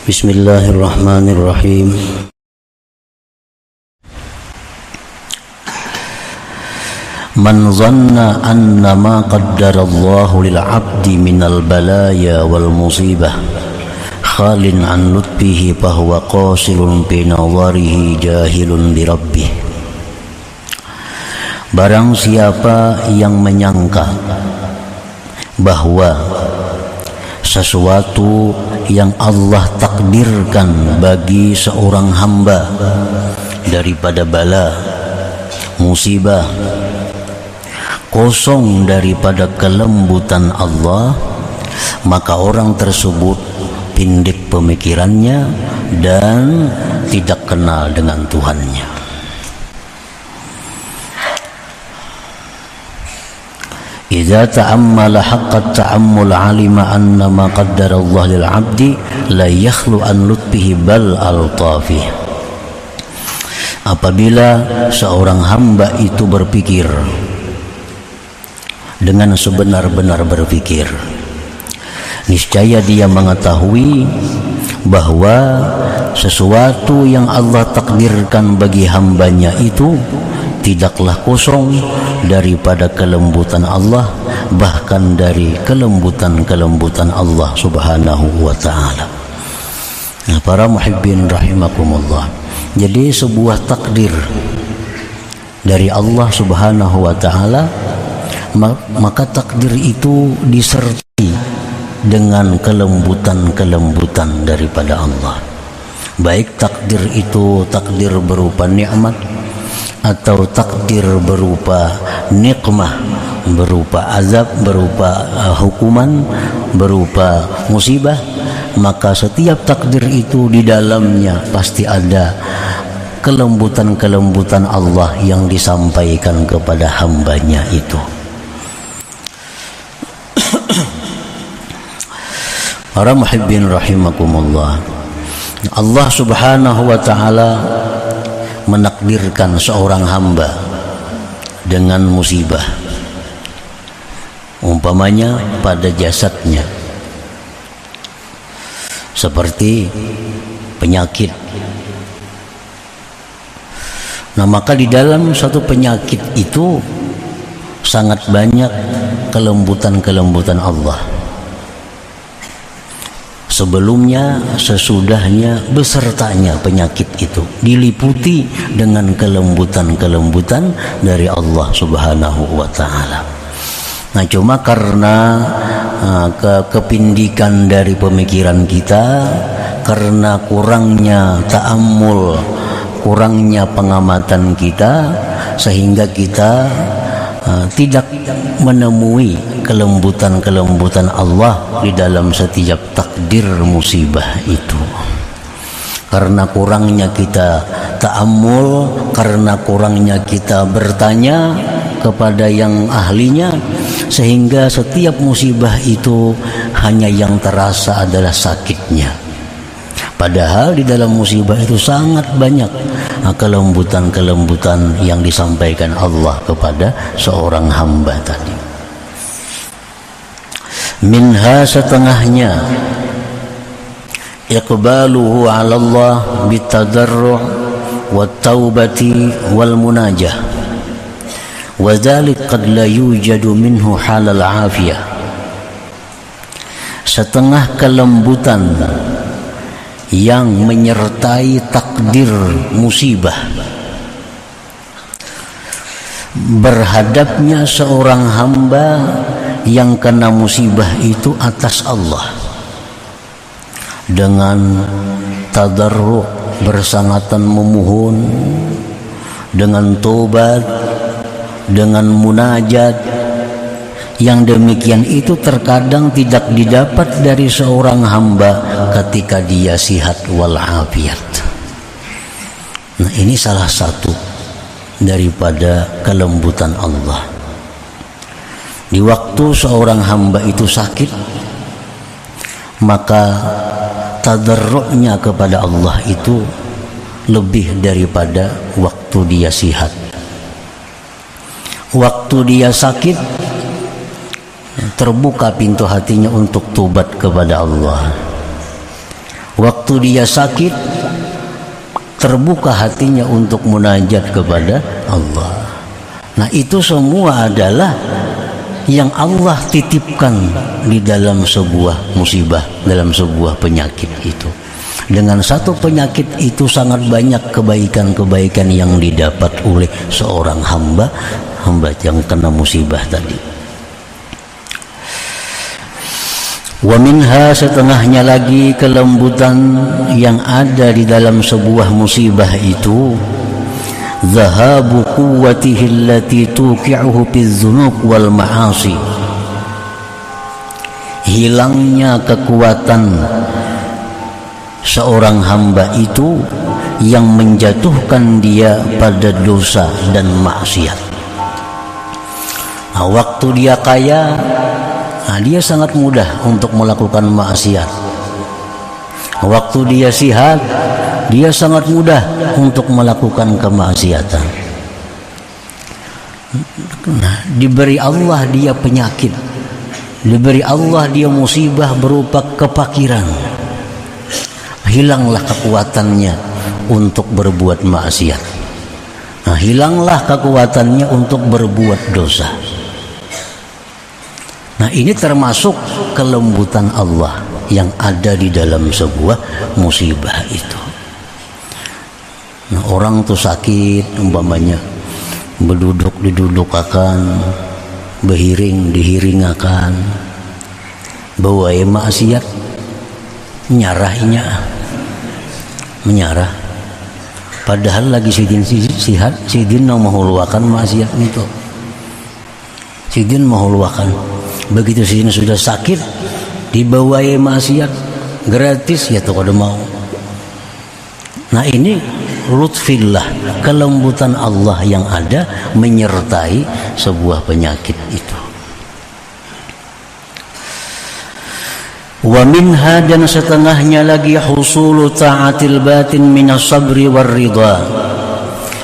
Bismillahirrahmanirrahim. Man zanna anna ma qaddarallahu lil 'abdi minal balaya wal musibah khalin an lutfihi fahuwa qasilun bi nazarihi jahilun bi rabbih. Barang siapa yang menyangka bahwa sesuatu yang Allah takdirkan bagi seorang hamba daripada bala, musibah, kosong daripada kelembutan Allah, maka orang tersebut pendek pemikirannya dan tidak kenal dengan Tuhannya. Idza ta'ammala haqqat ta'ammul 'alima anna ma qaddara Allah lil 'abdi la yakhlu an lutfihi bal altafih. Apabila seorang hamba itu berpikir dengan sebenar-benar berpikir, niscaya dia mengetahui bahwa sesuatu yang Allah takdirkan bagi hambanya itu tidaklah kosong daripada kelembutan Allah, bahkan dari kelembutan-kelembutan Allah subhanahu wa ta'ala. Nah, para muhibbin rahimakumullah, jadi sebuah takdir dari Allah subhanahu wa ta'ala, maka takdir itu disertai dengan kelembutan-kelembutan daripada Allah. Baik takdir itu takdir berupa nikmat atau takdir berupa nikmah, berupa azab, berupa hukuman, berupa musibah, maka setiap takdir itu di dalamnya pasti ada kelembutan-kelembutan Allah yang disampaikan kepada hambanya itu. Para muhibbin rahimakumullah, Allah subhanahu wa ta'ala menakdirkan seorang hamba dengan musibah, umpamanya pada jasadnya, seperti penyakit. Nah, maka di dalam satu penyakit itu sangat banyak kelembutan-kelembutan Allah. Sebelumnya, sesudahnya, besertanya penyakit itu diliputi dengan kelembutan-kelembutan dari Allah subhanahu wa ta'ala. Nah, cuma karena kepindikan dari pemikiran kita, karena kurangnya ta'ammul, kurangnya pengamatan kita, sehingga kita tidak menemui kelembutan-kelembutan Allah di dalam setiap takdir musibah itu. Karena kurangnya kita ta'ammul, karena kurangnya kita bertanya kepada yang ahlinya, sehingga setiap musibah itu hanya yang terasa adalah sakitnya. Padahal di dalam musibah itu sangat banyak kelembutan-kelembutan yang disampaikan Allah kepada seorang hamba tadi. Minha, setengahnya, iqbaluhu 'ala Allah bitadarru' wat taubati wal munajah, wa dzalik qad la yujadu minhu halal 'afiyah. Setengah kelembutan yang menyertai takdir musibah, berhadapnya seorang hamba yang kena musibah itu atas Allah dengan tadarru', bersangatan memohon, dengan tobat, dengan munajat. Yang demikian itu terkadang tidak didapat dari seorang hamba ketika dia sihat walafiat. Nah, ini salah satu daripada kelembutan Allah. Di waktu seorang hamba itu sakit, maka tadarru'nya kepada Allah itu lebih daripada waktu dia sihat. Waktu dia sakit, terbuka pintu hatinya untuk tobat kepada Allah. Waktu dia sakit, terbuka hatinya untuk munajat kepada Allah. Nah, itu semua adalah yang Allah titipkan di dalam sebuah musibah, dalam sebuah penyakit itu. Dengan satu penyakit itu sangat banyak kebaikan-kebaikan yang didapat oleh seorang hamba yang kena musibah tadi. Wa minha, setengahnya lagi kelembutan yang ada di dalam sebuah musibah itu, zahabu quwwatihi allati tuqi'uhu bidzunub wal ma'asi, hilangnya kekuatan seorang hamba itu yang menjatuhkan dia pada dosa dan maksiat. Nah, waktu dia kaya, dia sangat mudah untuk melakukan maksiat. Waktu dia sehat, dia sangat mudah untuk melakukan kemaksiatan. Nah, diberi Allah dia penyakit, diberi Allah dia musibah berupa kefakiran, hilanglah kekuatannya untuk berbuat maksiat. Nah, hilanglah kekuatannya untuk berbuat dosa. Nah, ini termasuk kelembutan Allah yang ada di dalam sebuah musibah itu. Nah, orang tuh sakit umpamanya, berduduk didudukakan, berhiring dihiringakan, bawa maksiat, menyarah. Padahal lagi sihat, sidin menghuluakan maksiat itu. Sidin menghuluakan. Begitu sidin sudah sakit, dibawai maksiat gratis, ya tuh kada mau. Nah, ini lutfillah, kelembutan Allah yang ada menyertai sebuah penyakit itu. Wa minha, dan setengahnya lagi, husulu ta'atil batin minas sabri war ridha,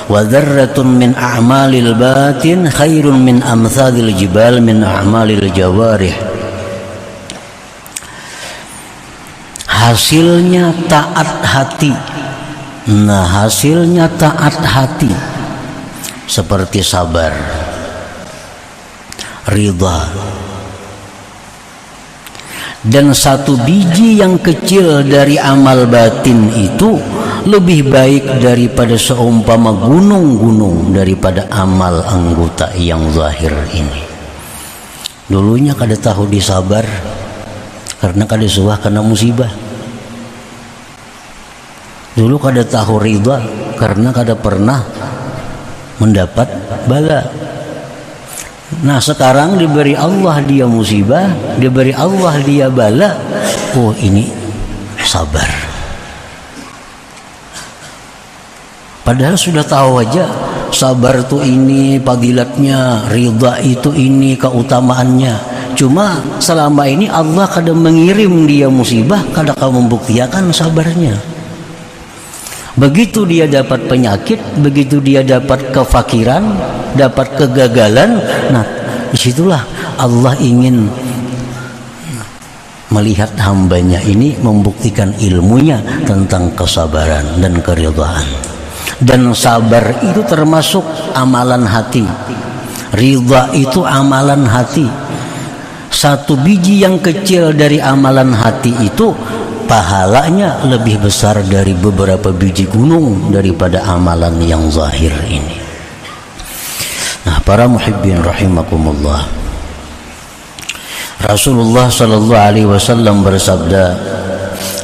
wa dzarratun min a'malil batin khairun min amsalil jibal min a'malil jawarih. Hasilnya taat hati. Nah, hasilnya taat hati seperti sabar, ridha, dan satu biji yang kecil dari amal batin itu lebih baik daripada seumpama gunung-gunung daripada amal anggota yang zahir ini. Dulunya kada tahu disabar karena kada suah kena musibah. Dulu kada tahu ridha karena kada pernah mendapat bala. Nah, sekarang diberi Allah dia musibah, diberi Allah dia bala. Oh, ini sabar. Padahal sudah tahu aja sabar itu ini fadilatnya, ridha itu ini keutamaannya. Cuma selama ini Allah kadang mengirim dia musibah, kadang membuktikan sabarnya. Begitu dia dapat penyakit, begitu dia dapat kefakiran, dapat kegagalan, nah disitulah Allah ingin melihat hambanya ini membuktikan ilmunya tentang kesabaran dan keridhaan. Dan sabar itu termasuk amalan hati, ridha itu amalan hati. Satu biji yang kecil dari amalan hati itu pahalanya lebih besar dari beberapa biji gunung daripada amalan yang zahir ini. Nah, para muhibbin rahimakumullah, Rasulullah sallallahu alaihi wasallam bersabda,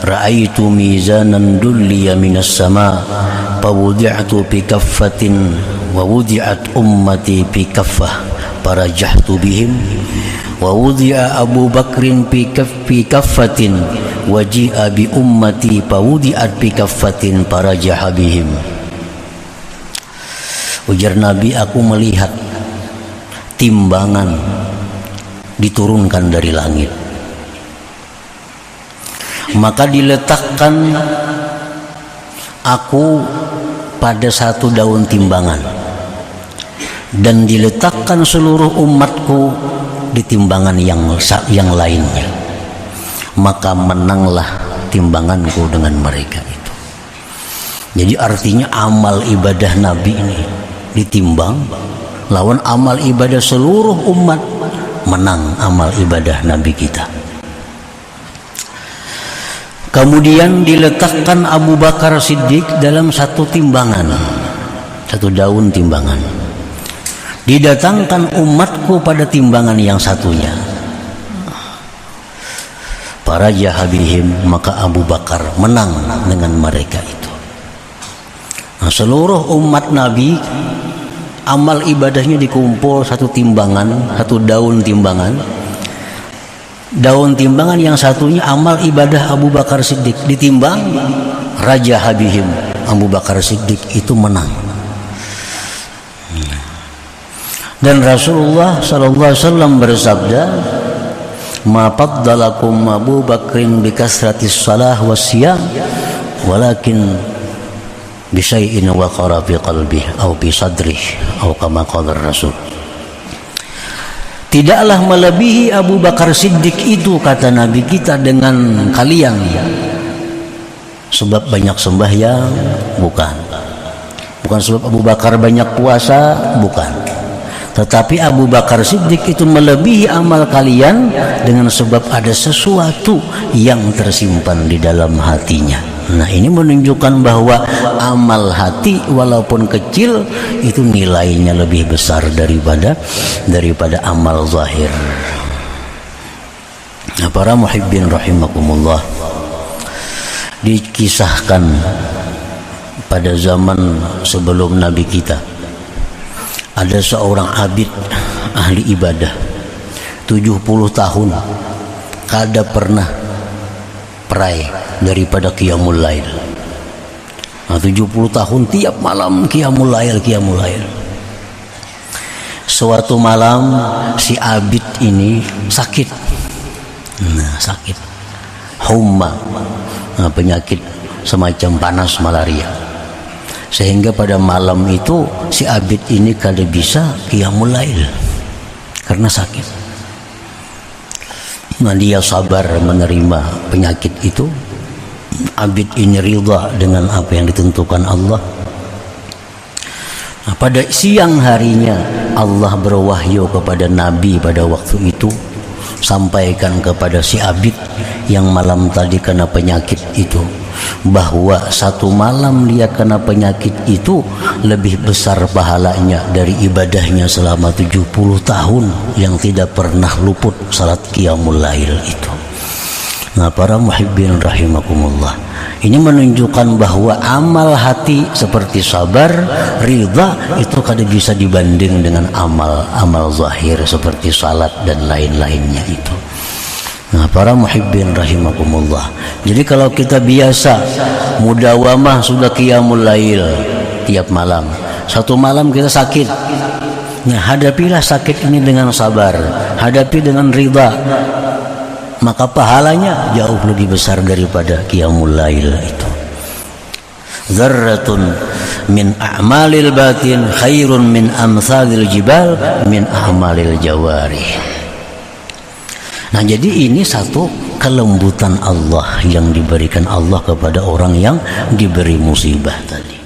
ra'aitu mizanan dulliya minas sama fawudi'tu bi kaffatin wa wudi'at ummati bi kaffah farajahtu bihim wa wudi'a Abu Bakrin bi kaffatin wa ji'a bi ummati fawudi'at bi kaffatin farajaha bihim. Ujar Nabi, aku melihat timbangan diturunkan dari langit, maka diletakkan aku pada satu daun timbangan dan diletakkan seluruh umatku di timbangan yang lainnya. Maka menanglah timbanganku dengan mereka itu. Jadi artinya amal ibadah Nabi ini ditimbang lawan amal ibadah seluruh umat, menang amal ibadah Nabi kita. Kemudian diletakkan Abu Bakar Siddiq dalam satu timbangan, satu daun timbangan. Didatangkan umatku pada timbangan yang satunya. Para jahabihim, maka Abu Bakar menang dengan mereka itu. Nah, seluruh umat Nabi amal ibadahnya dikumpul satu timbangan, satu daun timbangan. Daun timbangan yang satunya amal ibadah Abu Bakar Siddiq, ditimbang Raja Habihim Abu Bakar Siddiq itu menang. Dan Rasulullah SAW bersabda, "Ma faddalakum Abu Bakrin bi kasratis salah wassiyam, walakin bi syai'in waqara fi qalbihi aw fi sadrihi aw kama qala Rasul." Tidaklah melebihi Abu Bakar Siddiq itu, kata Nabi kita, dengan kalian sebab banyak sembahyang, bukan sebab Abu Bakar banyak puasa, bukan, tetapi Abu Bakar Siddiq itu melebihi amal kalian dengan sebab ada sesuatu yang tersimpan di dalam hatinya. Nah, ini menunjukkan bahwa amal hati walaupun kecil itu nilainya lebih besar daripada amal zahir. Nah, para muhibbin rahimakumullah, dikisahkan pada zaman sebelum Nabi kita ada seorang abid ahli ibadah 70 tahun kada pernah perai daripada qiyamul lail. Nah, 70 tahun tiap malam qiyamul lail. Suatu malam si abid ini sakit. Sakit humma, penyakit semacam panas malaria. Sehingga pada malam itu si abid ini kada bisa qiyamul lail karena sakit. Nah, dia sabar menerima penyakit itu. Abid ini ridha dengan apa yang ditentukan Allah. Nah, pada siang harinya Allah berwahyu kepada Nabi pada waktu itu, sampaikan kepada si abid yang malam tadi kena penyakit itu, bahwa satu malam dia kena penyakit itu lebih besar pahalanya dari ibadahnya selama 70 tahun yang tidak pernah luput salat qiyamul lail itu. Nah, para muhibbin rahimakumullah, ini menunjukkan bahwa amal hati seperti sabar, ridha itu kada bisa dibanding dengan amal zahir seperti salat dan lain-lainnya itu. Nah, para muhibbin rahimakumullah, jadi kalau kita biasa mudawamah sudah qiyamul lail tiap malam, satu malam kita sakit, nah hadapilah sakit ini dengan sabar, hadapi dengan ridha, maka pahalanya jauh lebih besar daripada qiyamul lail itu. Dzarratun min a'malil batin khairun min amsalil jibal min a'malil jawarih. Nah, jadi ini satu kelembutan Allah yang diberikan Allah kepada orang yang diberi musibah tadi.